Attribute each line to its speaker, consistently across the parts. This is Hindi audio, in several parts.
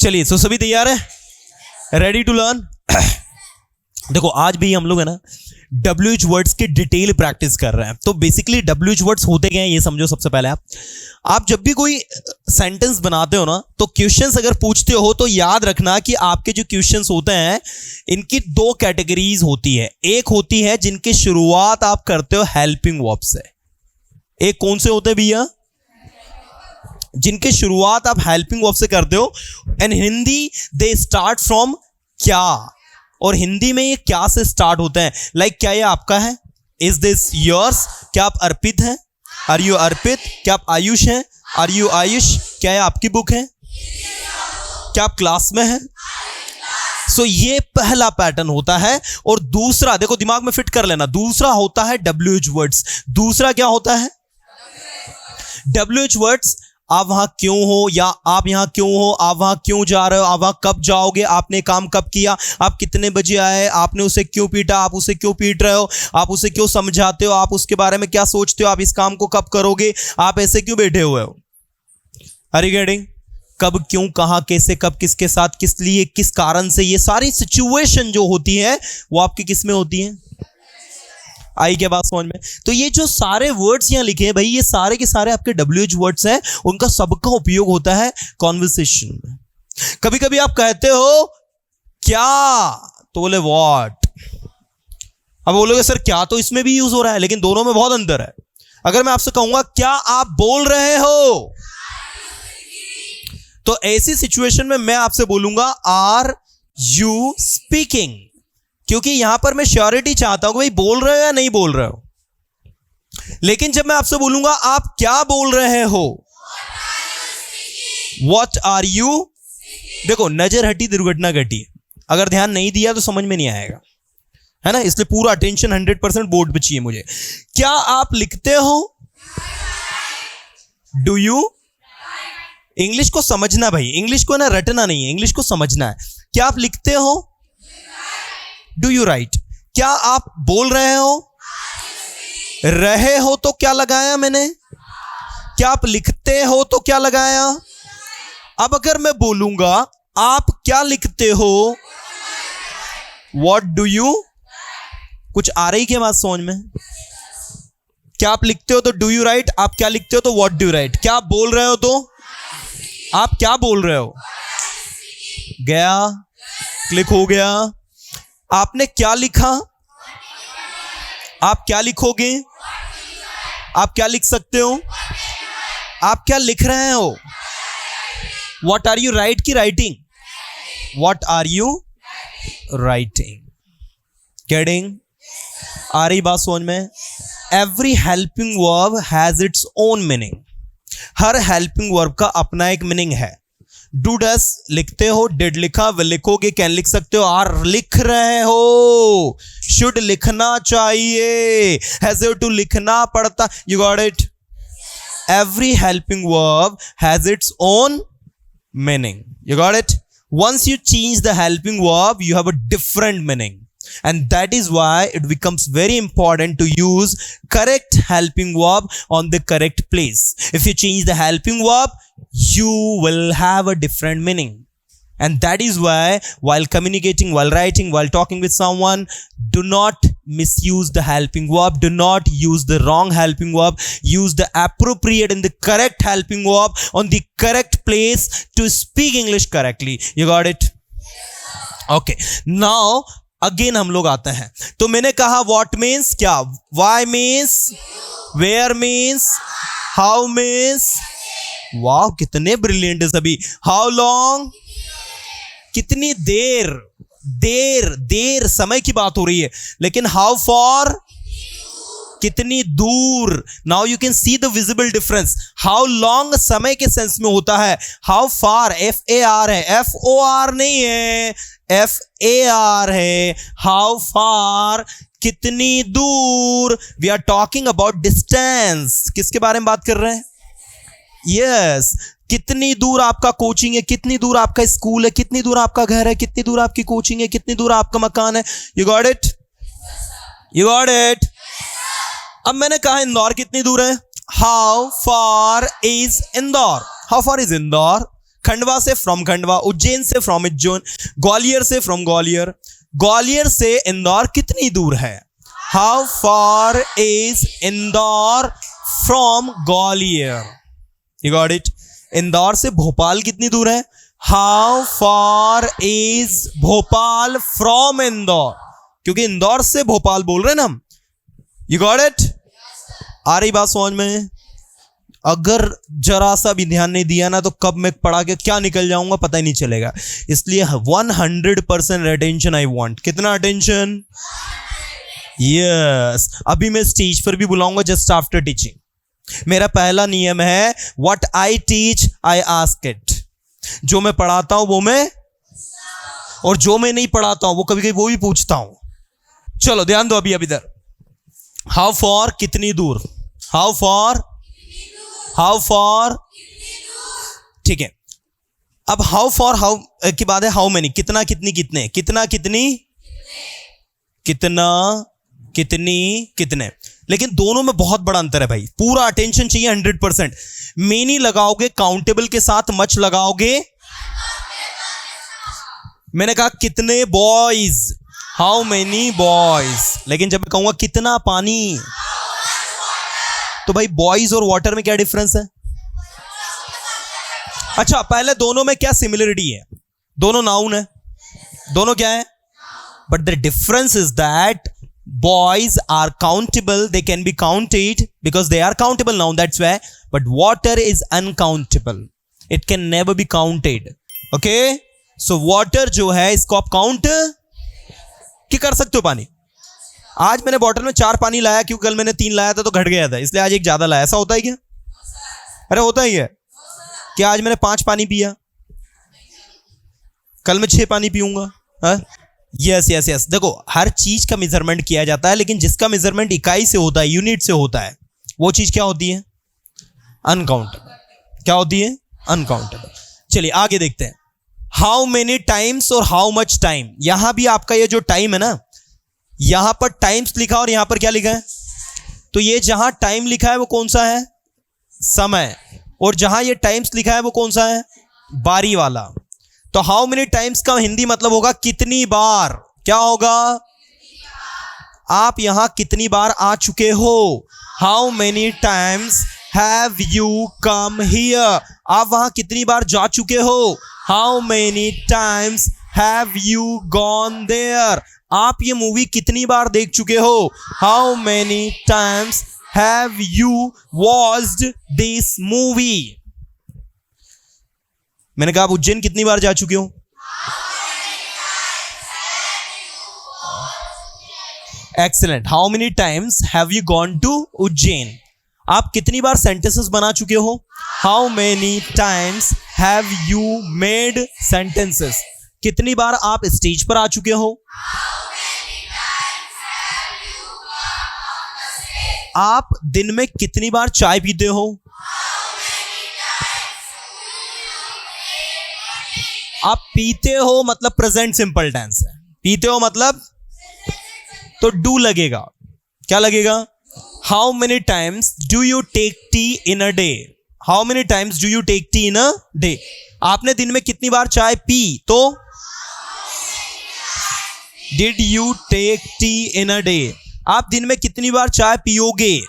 Speaker 1: चलिए, सो सभी तैयार है, रेडी टू लर्न। देखो आज भी हम लोग है ना WH वर्ड्स की डिटेल प्रैक्टिस कर रहे हैं। तो बेसिकली WH वर्ड्स होते क्या हैं ये समझो। सबसे पहले आप जब भी कोई सेंटेंस बनाते हो ना, तो क्वेश्चंस अगर पूछते हो तो याद रखना कि आपके जो क्वेश्चंस होते हैं इनकी दो कैटेगरीज होती है। एक होती है जिनकी शुरुआत आप करते हो हेल्पिंग वर्ब से। एक कौन से होते हैं भैया? जिनकी शुरुआत आप हेल्पिंग वर्ब से करते हो। And Hindi they start from क्या, और हिंदी में ये क्या से स्टार्ट होते हैं। लाइक क्या ये आपका है? Is this yours? क्या आप अर्पित हैं? Are you Arpit? क्या आप आयुष हैं? Are you Ayush? क्या ये आपकी बुक है? क्या आप क्लास में हैं? सो ये पहला पैटर्न होता है। और दूसरा देखो, दिमाग में फिट कर लेना, दूसरा होता है WH वर्ड्स। दूसरा क्या होता है? WH words. आप वहां क्यों हो, या आप यहां क्यों हो, आप वहां क्यों जा रहे हो, आप वहां कब जाओगे, आपने काम कब किया, आप कितने बजे आए, आपने उसे क्यों पीटा, आप उसे क्यों पीट रहे हो, आप उसे क्यों समझाते हो, आप उसके बारे में क्या सोचते हो, आप इस काम को कब करोगे, आप ऐसे क्यों बैठे हुए हो। Are you getting? कब, क्यों, कहां, कैसे, कब, किसके साथ, किस लिए, किस कारण से, ये सारी सिचुएशन जो होती है वो आपकी किस में होती है? आई क्या बात समझ में? तो ये जो सारे वर्ड्स यहां लिखे हैं भाई, ये सारे के सारे आपके WH वर्ड्स हैं। उनका सबका उपयोग होता है कॉन्वर्सेशन में। कभी कभी आप कहते हो क्या, तो बोले व्हाट। अब बोलोगे सर क्या तो इसमें भी यूज हो रहा है, लेकिन दोनों में बहुत अंतर है। अगर मैं आपसे कहूंगा क्या आप बोल रहे हो, तो ऐसी सिचुएशन में मैं आपसे बोलूंगा आर यू स्पीकिंग, क्योंकि यहां पर मैं श्योरिटी चाहता हूं कि भाई बोल रहे हो या नहीं बोल रहे हो। लेकिन जब मैं आपसे बोलूंगा आप क्या बोल रहे हो, वॉट आर यू, देखो नजर हटी दुर्घटना घटी। अगर ध्यान नहीं दिया तो समझ में नहीं आएगा, है ना। इसलिए पूरा अटेंशन 100% बोर्ड पे चाहिए मुझे। क्या आप लिखते हो? Do you? इंग्लिश को समझना भाई, इंग्लिश को ना रटना नहीं है, इंग्लिश को समझना है। क्या आप लिखते हो? Do you right? क्या आप बोल रहे हो? रहे हो तो क्या लगाया मैंने? क्या आप लिखते हो तो क्या लगाया? अब अगर मैं बोलूंगा आप क्या लिखते हो, व्हाट डू यू, कुछ आ रही क्या बात समझ में? क्या आप लिखते हो तो डू यू राइट, आप क्या लिखते हो तो व्हाट डू यू राइट। क्या आप बोल रहे हो तो आप क्या बोल रहे हो? गया, क्लिक हो गया। आपने क्या लिखा, आप क्या लिखोगे? आप क्या लिख सकते हो? आप क्या लिख रहे हो? व्हाट आर यू राइट की writing? What are you writing? Getting? आ रही बात समझ में? Every helping verb has its own meaning. हर हेल्पिंग वर्ब का अपना एक मीनिंग है। डू डस लिखते हो, डिड लिखा, विल लिखोगे, कैन लिख सकते हो, आर लिख रहे हो, शुड लिखना चाहिए, हैज टू लिखना पड़ता। You got it? Every helping verb has its own meaning. You got it? Once you change the helping verb you have a different meaning, and that is why it becomes very important to use correct helping verb on the correct place. If you change the helping verb you will have a different meaning, and that is why while communicating, while writing, while talking with someone, do not misuse the helping verb, do not use the wrong helping verb, use the appropriate and the correct helping verb on the correct place to speak English correctly. You got it? Okay, now again हम लोग आते हैं। तो मैंने कहा व्हाट मीन्स क्या, why means, where means, how means, वाह कितने ब्रिलियंट है सभी। हाउ लॉन्ग, कितनी देर, देर देर समय की बात हो रही है। लेकिन हाउ फॉर, कितनी दूर। Now you can see the visible difference. How long समय के सेंस में होता है, हाउ फार FAR है, FOR नहीं है, FAR है। हाउ फार, कितनी दूर। We are talking about distance. किसके बारे में बात कर रहे हैं? यस, कितनी दूर आपका कोचिंग है, कितनी दूर आपका स्कूल है, कितनी दूर आपका घर है, कितनी दूर आपकी कोचिंग है, कितनी दूर आपका मकान है। You got it? You got it? अब मैंने कहा इंदौर कितनी दूर है। How far is Indore, how far is Indore, Khandwa से फ्रॉम खंडवा, उज्जैन से फ्रॉम उज्जैन, ग्वालियर से फ्रॉम ग्वालियर, ग्वालियर से इंदौर कितनी दूर है? How far is Indore from Gwalior? You got it? Indore से भोपाल कितनी दूर है? How far is Bhopal from Indore? क्योंकि इंदौर से भोपाल बोल रहे हैं ना हम। You got it? आ रही बात समझ में? अगर जरा सा भी ध्यान नहीं दिया ना तो कब मैं पढ़ा के क्या निकल जाऊंगा पता ही नहीं चलेगा। इसलिए 100% अटेंशन आई वांट। कितना अटेंशन? यस। अभी मैं स्टेज पर भी बुलाऊंगा जस्ट आफ्टर टीचिंग। मेरा पहला नियम है what I teach I ask it. जो मैं पढ़ाता हूं वो मैं, और जो मैं नहीं पढ़ाता हूं वो कभी कभी वो भी पूछता हूं। चलो ध्यान दो अभी इधर। हाउ फॉर कितनी दूर? हाउ फॉर, हाउ फॉर, ठीक है। अब हाउ फॉर हाउ की बात है, हाउ मेनी कितना कितनी कितने, कितना कितनी कितना कितनी कितने। लेकिन दोनों में बहुत बड़ा अंतर है भाई, पूरा अटेंशन चाहिए 100%। मेनी लगाओगे काउंटेबल के साथ, मच लगाओगे। मैंने कहा कितने बॉयज, हाउ मेनी बॉयज। लेकिन जब मैं कहूंगा कितना पानी, तो भाई बॉयज और वाटर में क्या डिफरेंस है? अच्छा पहले दोनों में क्या सिमिलरिटी है? दोनों नाउन है, दोनों क्या है? But the difference is that boys are countable, they can be counted because they are countable now, that's why. But water is uncountable, it can never be counted. Okay, so water जो है इसको आप काउंट क्या कर सकते हो? पानी। आज मैंने बॉटल में 4 पानी लाया क्योंकि कल मैंने 3 लाया था तो घट गया था, इसलिए आज 1 ज्यादा लाया। ऐसा होता है क्या? अरे होता ही है। क्या आज मैंने 5 पानी पिया, कल मैं 6 पानी पीऊंगा? Yes yes yes. देखो हर चीज का मेजरमेंट किया जाता है, लेकिन जिसका मेजरमेंट इकाई से होता है, यूनिट से होता है, वो चीज क्या होती है? अनकाउंटेबल। क्या होती है? अनकाउंटेबल। चलिए आगे देखते हैं। हाउ मेनी टाइम्स और हाउ मच टाइम। यहां भी आपका ये जो टाइम है ना, यहां पर टाइम्स लिखा और यहां पर क्या लिखा है? तो ये जहां टाइम लिखा है वो कौन सा है? समय। और जहां ये टाइम्स लिखा है वो कौन सा है? बारी वाला। तो हाउ मेनी टाइम्स का हिंदी मतलब होगा कितनी बार। क्या होगा? आप यहां कितनी बार आ चुके हो? How many times have you come here. आप वहां कितनी बार जा चुके हो? How many times have you gone there. आप ये मूवी कितनी बार देख चुके हो? How many times have you watched this movie. मैंने कहा आप उज्जैन कितनी बार जा चुके हो? Excellent. How many times have you gone to Ujjain. आप कितनी बार सेंटेंसेस बना चुके हो? How many times have you made sentences. कितनी बार आप स्टेज पर आ चुके हो? आप दिन में कितनी बार चाय पीते हो? आप पीते हो मतलब प्रेजेंट सिंपल टेंस है, पीते हो मतलब तो डू लगेगा। क्या लगेगा? How many times do you take tea in a day. How many times do you take tea in a day. आपने दिन में कितनी बार चाय पी, तो did you take tea in a day. आप दिन में कितनी बार चाय पियोगे?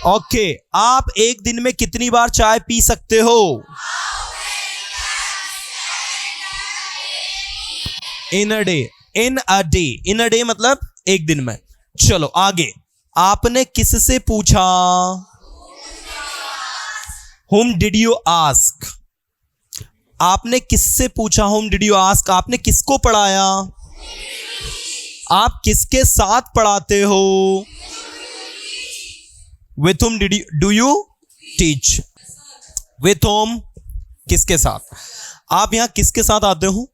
Speaker 1: ओके आप एक दिन में कितनी बार चाय पी सकते हो? In a day. In a day, in a day मतलब एक दिन में। चलो आगे। आपने किससे पूछा? Whom did you ask? आपने किससे पूछा? Whom did you ask? आपने किसको पढ़ाया? आप किसके साथ पढ़ाते हो? With whom do you teach? With whom किसके साथ? आप यहां किसके साथ आते हो?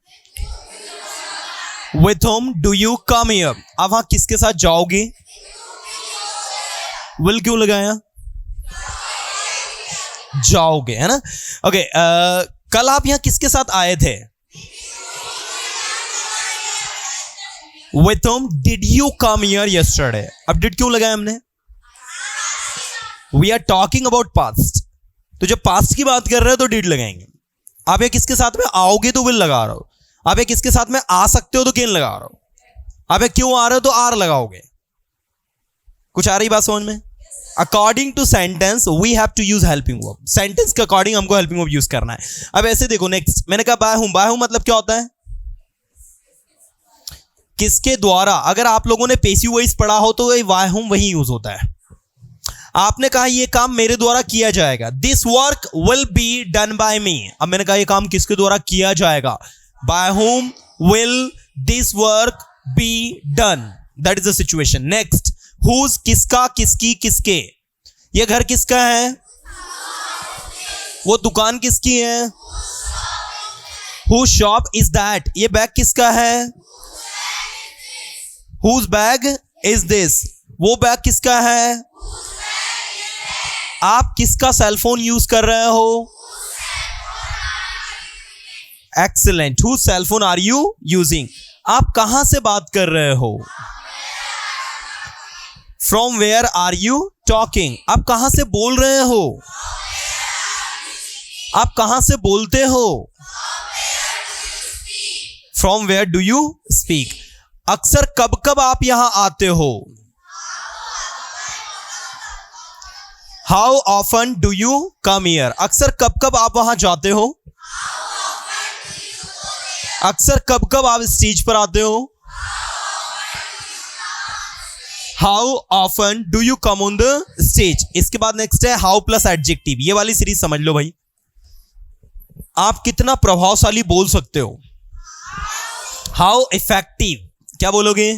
Speaker 1: With whom do you come here? आप वहां किसके साथ जाओगे? Will क्यों लगाया? जाओगे, है ना? ओके कल आप यहां किसके साथ आए थे? With whom did you come here yesterday? अब did क्यों लगाया हमने? We are talking about past. तो जब पास्ट की बात कर रहे हो तो डिड लगाएंगे। आप ये किसके साथ में आओगे तो विल लगा रहे हो, आप ये किसके साथ में आ सकते हो तो कैन लगा रहे हो, आप ये क्यों आ रहे हो तो आर लगाओगे। कुछ आ रही बात समझ में? According to sentence we have to use helping verb. Sentence के अकॉर्डिंग हमको हेल्पिंग वर्ब यूज करना है। अब ऐसे देखो, नेक्स्ट मैंने कहा बाय हूं। बाय हूं मतलब क्या होता है? किसके द्वारा। अगर आप लोगों ने पेसिव वॉइस पढ़ा हो तो बाय हूं वही यूज होता है। आपने कहा ये काम मेरे द्वारा किया जाएगा, this work will be done by me. अब मैंने कहा ये काम किसके द्वारा किया जाएगा, by whom will this work be done, that is the situation. Next, whose किसका, किसकी, किसके। ये घर किसका है, वो दुकान किसकी है, whose shop is that, ये बैग किसका है, whose bag is this, वो बैग किसका है। आप किसका सेलफोन यूज कर रहे हो, excellent. whose cell phone are you using? आप कहां से बात कर रहे हो, from where are you talking? आप कहां से बोल रहे हो, आप कहां से बोलते हो, from where do you speak? अक्सर कब कब आप यहां आते हो, how often do you come here? अक्सर कब कब आप वहां जाते हो, अक्सर कब कब आप स्टेज पर आते हो, how often do you come on the stage. इसके बाद नेक्स्ट है हाउ प्लस एडजेक्टिव। ये वाली सीरीज समझ लो भाई। आप कितना प्रभावशाली बोल सकते हो, हाउ इफेक्टिव। क्या बोलोगे,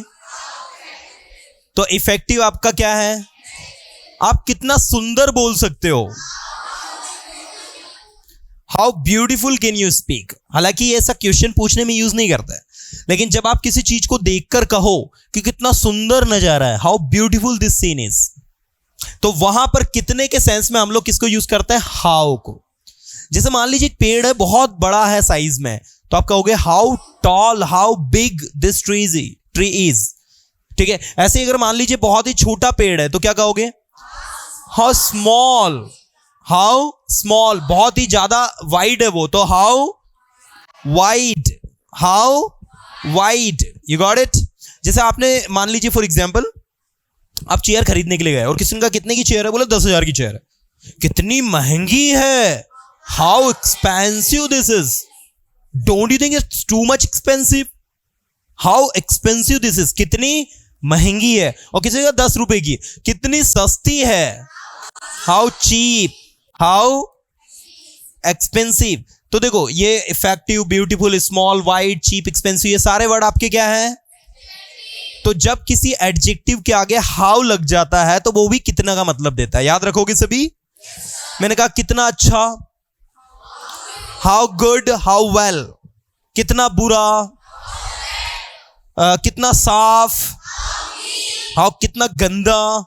Speaker 1: तो इफेक्टिव आपका क्या है, आप कितना सुंदर बोल सकते हो, how beautiful can you speak. हालांकि ये ऐसा क्वेश्चन पूछने में यूज नहीं करता है, लेकिन जब आप किसी चीज को देखकर कहो कि कितना सुंदर नजारा है, how beautiful this scene is, तो वहां पर कितने के सेंस में हम लोग किसको यूज करते हैं, हाउ को। जैसे मान लीजिए एक पेड़ है, बहुत बड़ा है साइज में, तो आप कहोगे how tall, how big this tree is. ठीक है। ऐसे अगर मान लीजिए बहुत ही छोटा पेड़ है तो क्या कहोगे, हाउ स्मॉल, हाउ स्मॉल। बहुत ही ज्यादा वाइड है वो, तो how wide, how wide. You got it. जैसे आपने मान लीजिए फॉर एग्जांपल आप चेयर खरीदने के लिए गए और किसी ने कहा कितने की चेयर है, बोले 10,000 की चेयर है। कितनी महंगी है, how expensive this is, don't you think it's too much expensive, how expensive this is, कितनी महंगी है। और किसी का 10 रुपए की, कितनी सस्ती है, हाउ चीप, हाउ एक्सपेंसिव। तो देखो ये effective, beautiful, small, wide, cheap, expensive, ये सारे वर्ड आपके क्या हैं। तो जब किसी एडजेक्टिव के आगे हाउ लग जाता है तो वो भी कितना का मतलब देता है। याद रखोगे सभी। मैंने कहा कितना अच्छा, हाउ गुड, हाउ वेल। कितना बुरा, कितना साफ, हाउ कितना गंदा,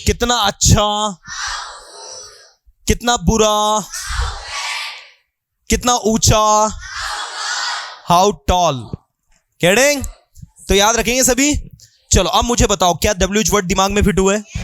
Speaker 1: कितना अच्छा, कितना बुरा, कितना ऊंचा, हाउ टॉल। गेटिंग? तो याद रखेंगे सभी। चलो अब मुझे बताओ क्या WH वर्ड दिमाग में फिट हुआ है।